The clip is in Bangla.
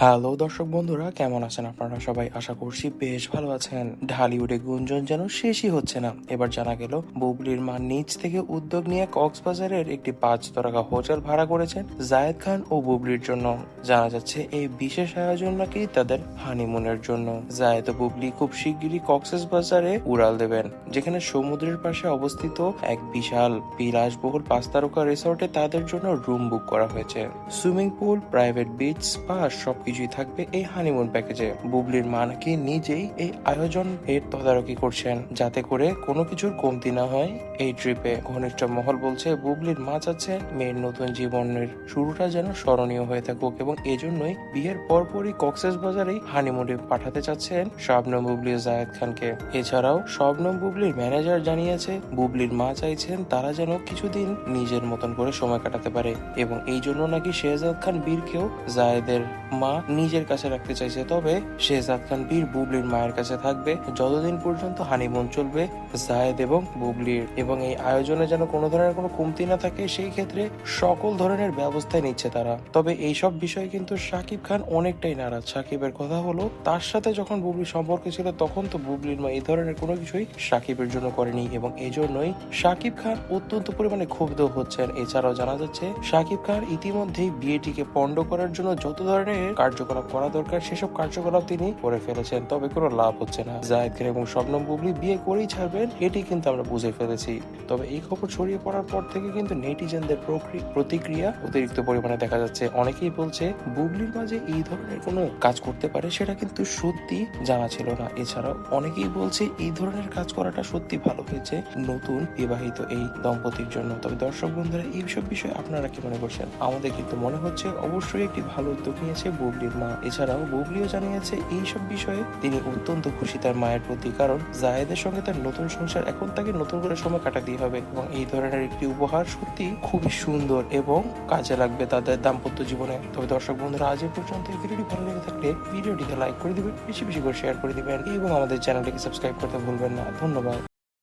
হ্যালো দর্শক বন্ধুরা, কেমন আছেন আপনারা সবাই? আশা করছি বেশ ভালো আছেন। ঢালিউডে গুঞ্জন যেন শেষই হচ্ছে না। এবার জানা গেল বুবলির মা নিজ থেকে উদ্যোগ নিয়ে কক্সবাজারের একটি 5 তারকা হোটেল ভাড়া করেছেন জায়েদ খান ও বুবলির জন্য। জানা যাচ্ছে এই বিশেষ আয়োজন নাকি তাদের হানিমুনের জন্য। জায়েদ ও বুবলি খুব শিগগিরই কক্সবাজারে উড়াল দেবেন, যেখানে সমুদ্রের পাশে অবস্থিত এক বিশাল বিলাসবহুল 5 তারকা রিসোর্টে তাদের জন্য রুম বুক করা হয়েছে। Swimming pool, private beach, spa সবকিছুই থাকবে এই হানিমুন প্যাকেজে। বুবলির মা নাকি নিজেই এই আয়োজনের তদারকি করছেন, যাতে করে কোনো কিছুর কমতি না হয় এই ট্রিপে। ঘনিষ্ঠ মহল বলছে বুবলির মা চাচ্ছে মেয়ের নতুন জীবনের শুরুটা যেন স্মরণীয় হয়ে থাকুক, এবং এজন্যই বিয়ের পরপরই কক্সবাজারেই হানিমুনে পাঠাতে চাচ্ছেন শবনম বুবলি ও জায়েদ খানকে। এছাড়াও শবনম বুবলির ম্যানেজার জানিয়েছে বুবলির মা চাইছেন তারা যেন কিছুদিন নিজের মতন করে সময় কাটাতে পারে, এবং এই জন্য নাকি শেহজাদ খান বীরকেও জায়েদের মা নিজের কাছে রাখতে চাইছে। তবে শেহজাদ খান বীর বুবলির মায়ের কাছে থাকবে যতদিন পর্যন্ত হানিমুন চলবে জায়েদ এবং বুবলির। এবং এই আয়োজনে যেন কোনো ধরনের কোনো কমতি না থাকে, সেই ক্ষেত্রে সকল ধরনের ব্যবস্থায় নিচ্ছে তারা। তবে এইসব বিষয়ে কিন্তু শাকিব খান অনেকটাই নারাজ। শাকিবের কথা হলো, তার সাথে যখন বুবলির সম্পর্ক ছিল তখন তো বুবলির মা এই ধরনের কোনো কিছুই শাকিবের জন্য করেনি, এবং এই জন্যই শাকিব খান অত্যন্ত পরিমাণে ক্ষুব্ধ হচ্ছেন। এছাড়াও জানা যাচ্ছে শাকিব খান ইতিমধ্যেই বিয়েটিকে পণ্ড করার জন্য যত ধরনের কার্যকলাপ করা দরকার সেসব কার্যকলাপ তিনি করে ফেলেছেন, তবে কোনো লাভ হচ্ছে না। জায়েদ খান এবং শবনম বুবলি বিয়ে করেই ছাড়বেন, এটি কিন্তু আমরা বুঝে ফেলেছি। তবে এই খবর ছড়িয়ে পড়ার পর থেকে কিন্তু নেটিজেনদের প্রতিক্রিয়া অতিরিক্ত পরিমাণে দেখা যাচ্ছে। অনেকেই বলছে বুবলির মাঝে এই ধরনের কোনো কাজ করতে পারে সেটা কিন্তু সত্যি জানা ছিল না। এছাড়াও অনেকেই বলছে এই ধরনের কাজ করাটা সত্যি ভালো হয়েছে নতুন বিবাহিত এই দম্পতির জন্য। তবে দর্শক বন্ধুরা, এইসব বিষয়ে আপনারা কি মনে করছেন? আমাদের কিন্তু মনে হচ্ছে অবশ্যই একটি ভালো উদ্যোগ নিয়েছে বুবলির মা। এছাড়াও বুবলিও জানিয়েছে এইসব বিষয়ে তিনি অত্যন্ত খুশি তার মায়ের প্রতি, কারণ জায়েদের সঙ্গে তার নতুন সংসার, এখন তাকে নতুন করে সময় কাটাতে হবে, এবং এই ধরনের একটি উপহার সত্যি খুবই সুন্দর এবং কাজে লাগবে তাদের দাম্পত্য জীবনে। তবে দর্শক বন্ধুরা, আজ এই পর্যন্ত। এই ভিডিওটি ভালো লেগে থাকলে ভিডিওটিকে লাইক করে দিবেন, বেশি বেশি করে শেয়ার করে দিবেন, এবং আমাদের চ্যানেলটিকে সাবস্ক্রাইব করতে ভুলবেন না। ধন্যবাদ।